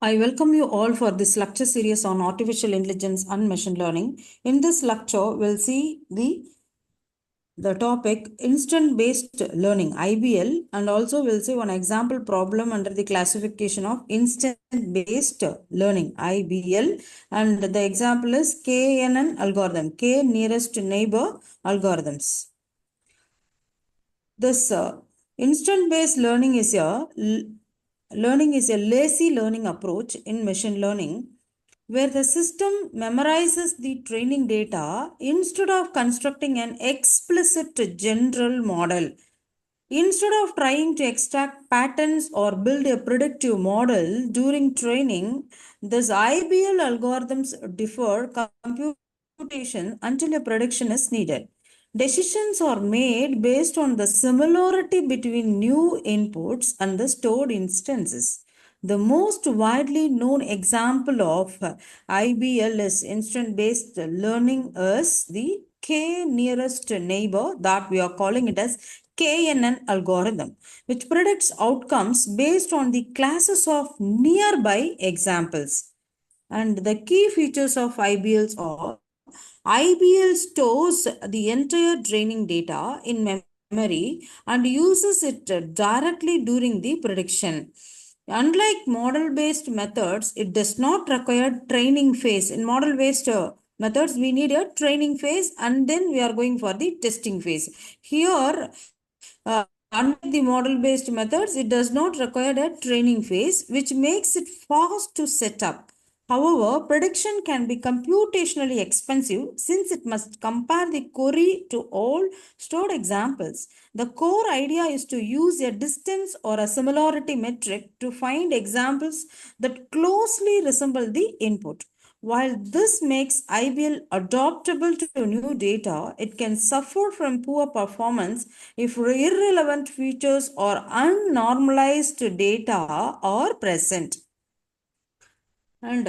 I welcome you all for this lecture series on artificial intelligence and machine learning. In this lecture, we'll see the topic instant based learning IBL, and also we'll see one example problem under the classification of instant based learning IBL, and the example is KNN algorithm, K nearest neighbor algorithms. This instant based learning is a lazy learning approach in machine learning where the system memorizes the training data instead of constructing an explicit general model. Instead of trying to extract patterns or build a predictive model during training, these IBL algorithms defer computation until a prediction is needed. Decisions are made based on the similarity between new inputs and the stored instances. The most widely known example of IBL is instant based learning is the K nearest neighbor, that we are calling it as KNN algorithm, which predicts outcomes based on the classes of nearby examples. And the key features of IBLs are IBL stores the entire training data in memory and uses it directly during the prediction. Unlike model-based methods, it does not require training phase. In model-based methods, we need a training phase and then we are going for the testing phase. Here, unlike the model-based methods, it does not require a training phase, which makes it fast to set up. However, prediction can be computationally expensive since it must compare the query to all stored examples. The core idea is to use a distance or a similarity metric to find examples that closely resemble the input. While this makes IBL adaptable to new data, it can suffer from poor performance if irrelevant features or unnormalized data are present. And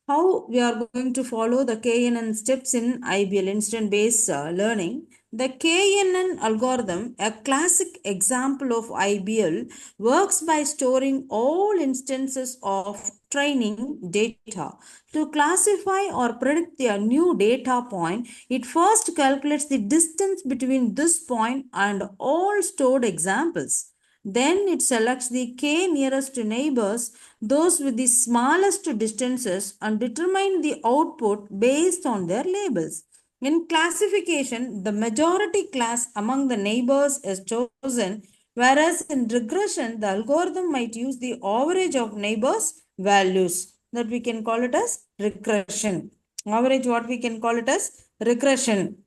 how we are going to follow the KNN steps in IBL, instant based learning. The KNN algorithm, a classic example of IBL, works by storing all instances of training data. To classify or predict a new data point, it first calculates the distance between this point and all stored examples. Then it selects the k nearest neighbors, those with the smallest distances, and determine the output based on their labels. In classification, the majority class among the neighbors is chosen, whereas in regression, the algorithm might use the average of neighbors' values. That we can call it as regression. Average, what we can call it as regression.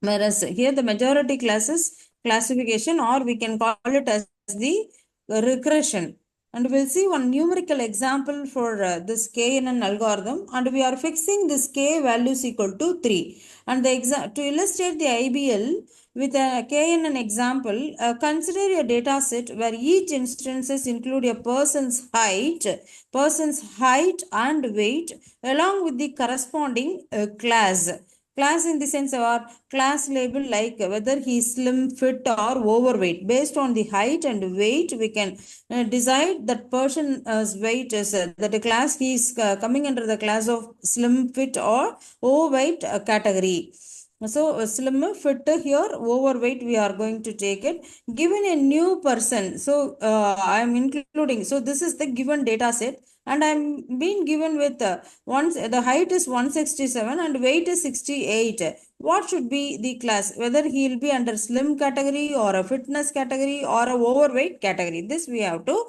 Whereas here the majority classes classification, or we can call it as the regression. And we'll see one numerical example for this KNN algorithm, and we are fixing this k values equal to 3. And the to illustrate the IBL with a KNN example, consider a data set where each instances include a person's height and weight along with the corresponding class. Class in the sense of our class label, like whether he is slim, fit or overweight. Based on the height and weight, we can decide that person's weight is that the class he is coming under the class of slim, fit or overweight category. So slim, fit here, overweight we are going to take it. Given a new person, so I am including, so this is the given data set and I'm being given with the height is 167 and weight is 68. What should be the class? Whether he will be under slim category or a fitness category or a overweight category. This we have to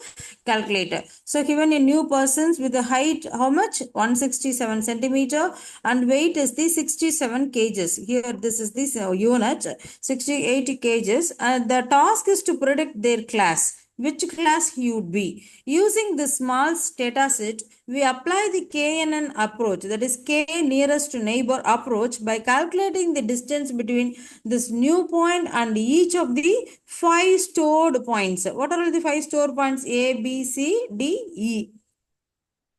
calculate. So given a new persons with a height, how much? 167 centimeter and weight is the 67 kgs. Here this is this unit, 68 kgs. And the task is to predict their class, which class he would be. Using the small data set, we apply the KNN approach, that is K nearest neighbor approach, by calculating the distance between this new point and each of the 5 stored points. What are all the 5 stored points? A, B, C, D, E.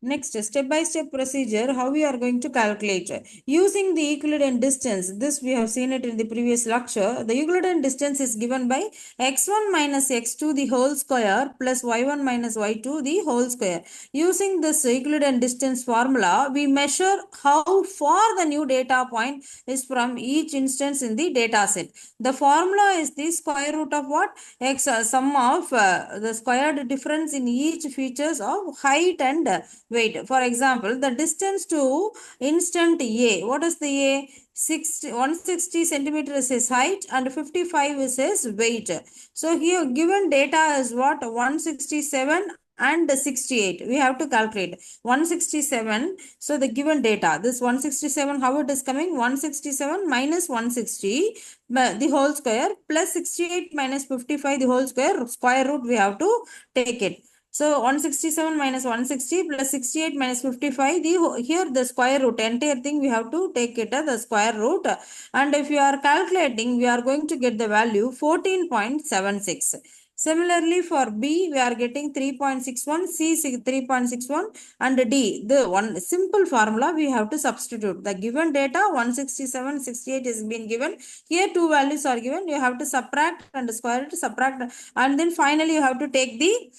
Next, step-by-step procedure, how we are going to calculate. Using the Euclidean distance, this we have seen it in the previous lecture. The Euclidean distance is given by x1 minus x2 the whole square plus y1 minus y2 the whole square. Using this Euclidean distance formula, we measure how far the new data point is from each instance in the data set. The formula is the square root of what? X, sum of the squared difference in each features of height and weight. For example, the distance to instant A. What is the A? 160 centimeters is his height and 55 is his weight. So here given data is what? 167 and 68. We have to calculate 167. So the given data, this 167, how it is coming? 167 minus 160 the whole square plus 68 minus 55 the whole square root we have to take it. So 167 minus 160 plus 68 minus 55, here the square root, entire thing we have to take it as the square root. And if you are calculating, we are going to get the value 14.76. Similarly, for B, we are getting 3.61, C 3.61, and D, the one simple formula we have to substitute. The given data 167, 68 is been given. Here two values are given. You have to subtract and square it, subtract, and then finally you have to take the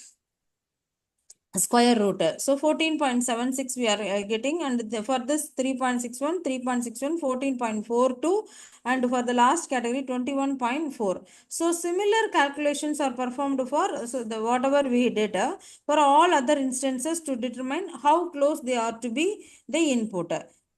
square root. So 14.76 we are getting, and for this 3.61, 3.61, 14.42, and for the last category 21.4. So similar calculations are performed for so the whatever we did for all other instances to determine how close they are to be the input.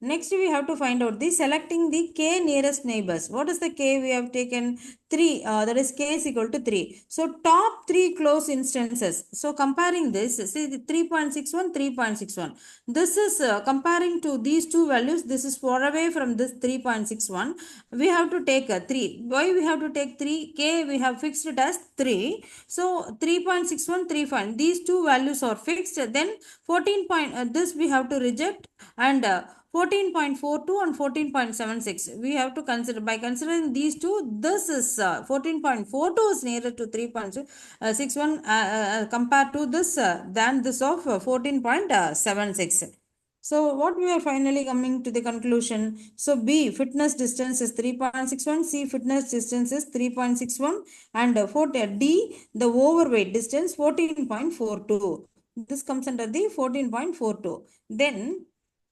Next, we have to find out the selecting the k nearest neighbors. What is the k we have taken? 3. That is k is equal to 3. So, top 3 close instances. So, comparing this, see the 3.61, 3.61. This is comparing to these two values. This is far away from this 3.61. We have to take 3. Why we have to take 3? K we have fixed it as 3. So, 3.61, 3. These two values are fixed. Then 14. This we have to reject, and 14.42 and 14.76 we have to consider. By considering these two, this is 14.42 is nearer to 3.61 compared to this than this of 14.76. So what we are finally coming to the conclusion. So B fitness distance is 3.61, C fitness distance is 3.61, and D the overweight distance 14.42. This comes under the 14.42. Then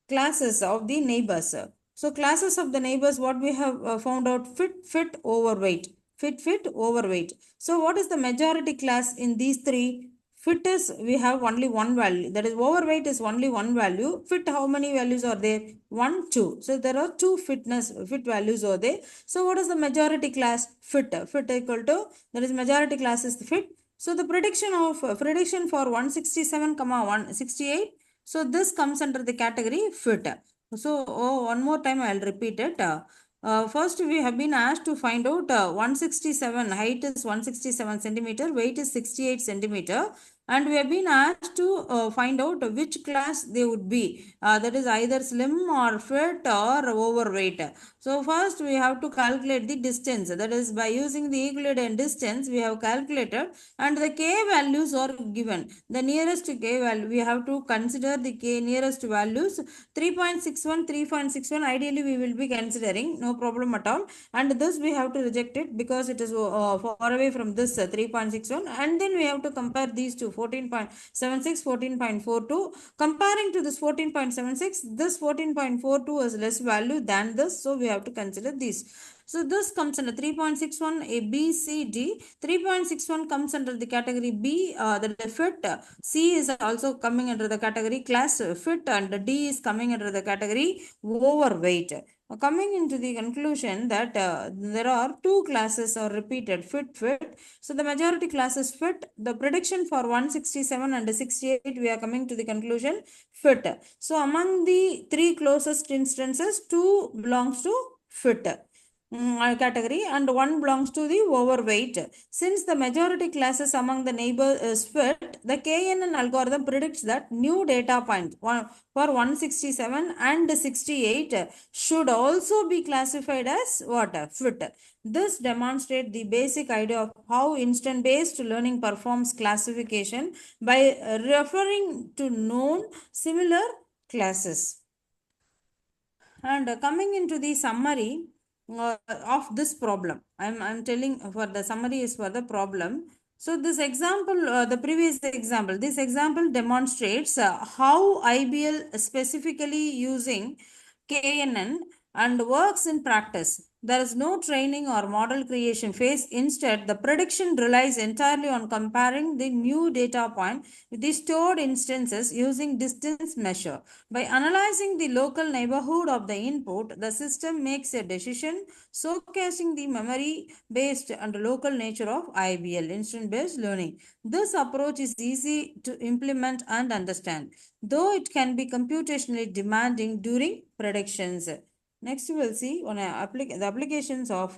classes of the neighbors. So classes of the neighbors, what we have found out: fit, overweight, fit, overweight. So what is the majority class in these three? Fit is, we have only one value, that is overweight is only one value. Fit, how many values are there? 1, 2. So there are two fit values are there. So what is the majority class? Fit equal to, that is majority class is the fit. So the prediction for 167, 168. So this comes under the category fit. So one more time I'll repeat it. First we have been asked to find out 167, height is 167 centimeter, weight is 68 centimeter, and we have been asked to find out which class they would be. That is either slim or fit or overweight. So first we have to calculate the distance. That is by using the Euclidean distance we have calculated, and the k values are given. The nearest k value we have to consider the k nearest values 3.61, 3.61. Ideally we will be considering, no problem at all, and this we have to reject it because it is far away from this 3.61, and then we have to compare these two 14.76, 14.42. Comparing to this 14.76, this 14.42 is less value than this, so we have to consider these. So this comes under 3.61 A, B, C, D. 3.61 comes under the category B, that is fit. C is also coming under the category class fit, and D is coming under the category overweight. Coming into the conclusion that there are two classes are repeated, fit. So the majority class is fit. The prediction for 167 and 68, we are coming to the conclusion fit. So among the three closest instances, two belongs to fit. category, and one belongs to the overweight. Since the majority classes among the neighbors is fit, the KNN algorithm predicts that new data points for 167 and 68 should also be classified as what? Fit. This demonstrates the basic idea of how instant-based learning performs classification by referring to known similar classes. And coming into the summary of this problem, I'm telling for the summary is for the problem. So this example, the previous example, this example demonstrates how IBL specifically using KNN and works in practice. There is no training or model creation phase. Instead, the prediction relies entirely on comparing the new data point with the stored instances using distance measure. By analyzing the local neighborhood of the input, the system makes a decision, showcasing the memory based and local nature of IBL, instant based learning. This approach is easy to implement and understand, though it can be computationally demanding during predictions. Next, we will see on the applications of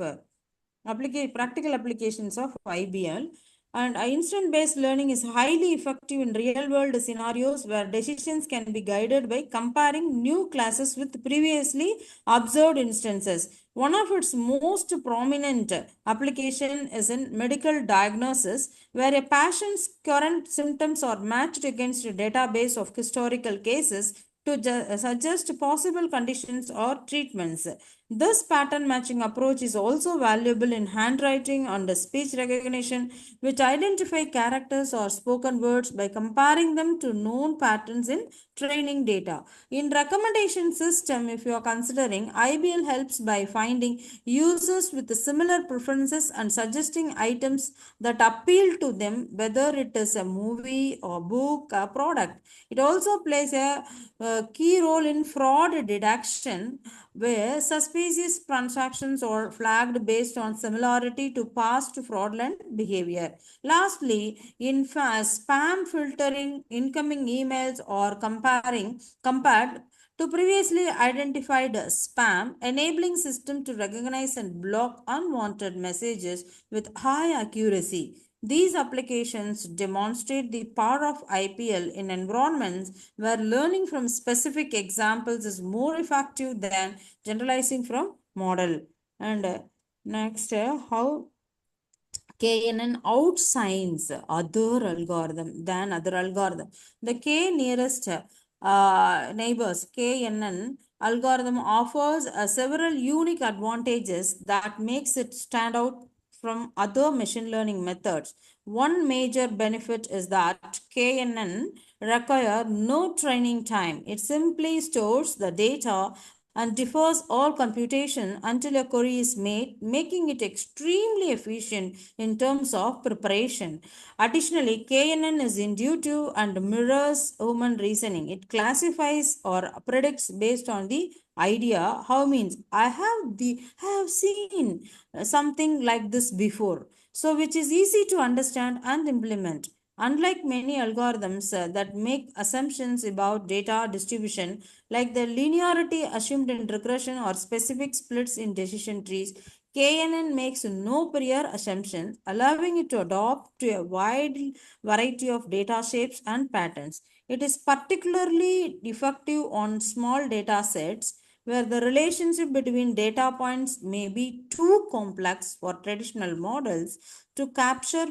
practical applications of IBL. And instant based learning is highly effective in real world scenarios where decisions can be guided by comparing new classes with previously observed instances. One of its most prominent application is in medical diagnosis, where a patient's current symptoms are matched against a database of historical cases to suggest possible conditions or treatments. This pattern matching approach is also valuable in handwriting and speech recognition, which identify characters or spoken words by comparing them to known patterns in training data. In recommendation system, if you are considering, IBL helps by finding users with similar preferences and suggesting items that appeal to them, whether it is a movie or book or product. It also plays a key role in fraud detection, where suspicious transactions are flagged based on similarity to past fraudulent behavior. Lastly, in spam filtering incoming emails or compared to previously identified spam, enabling system to recognize and block unwanted messages with high accuracy. These applications demonstrate the power of IPL in environments where learning from specific examples is more effective than generalizing from model. And next, how KNN outshines other algorithm. The K nearest neighbors KNN algorithm offers several unique advantages that makes it stand out from other machine learning methods. One major benefit is that KNN require no training time. It simply stores the data and defers all computation until a query is made, making it extremely efficient in terms of preparation. Additionally, KNN is intuitive and mirrors human reasoning. It classifies or predicts based on the idea. How means I have seen something like this before. So which is easy to understand and implement. Unlike many algorithms that make assumptions about data distribution, like the linearity assumed in regression or specific splits in decision trees, KNN makes no prior assumptions, allowing it to adopt to a wide variety of data shapes and patterns. It is particularly effective on small data sets where the relationship between data points may be too complex for traditional models to capture,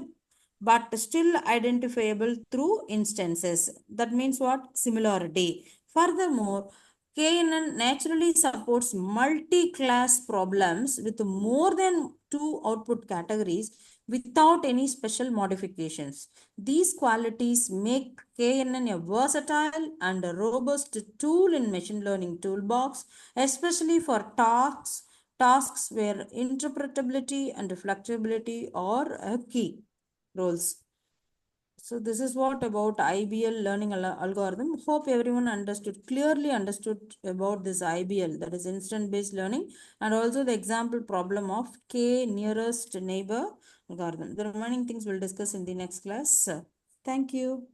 but still identifiable through instances. That means what? Similarity. Furthermore, KNN naturally supports multi-class problems with more than two output categories without any special modifications. These qualities make KNN a versatile and a robust tool in machine learning toolbox, especially for tasks where interpretability and flexibility are a key roles. So this is what about IBL learning algorithm. Hope everyone clearly understood about this IBL, that is instant based learning, and also the example problem of K nearest neighbor algorithm. The remaining things we'll discuss in the next class. Thank you.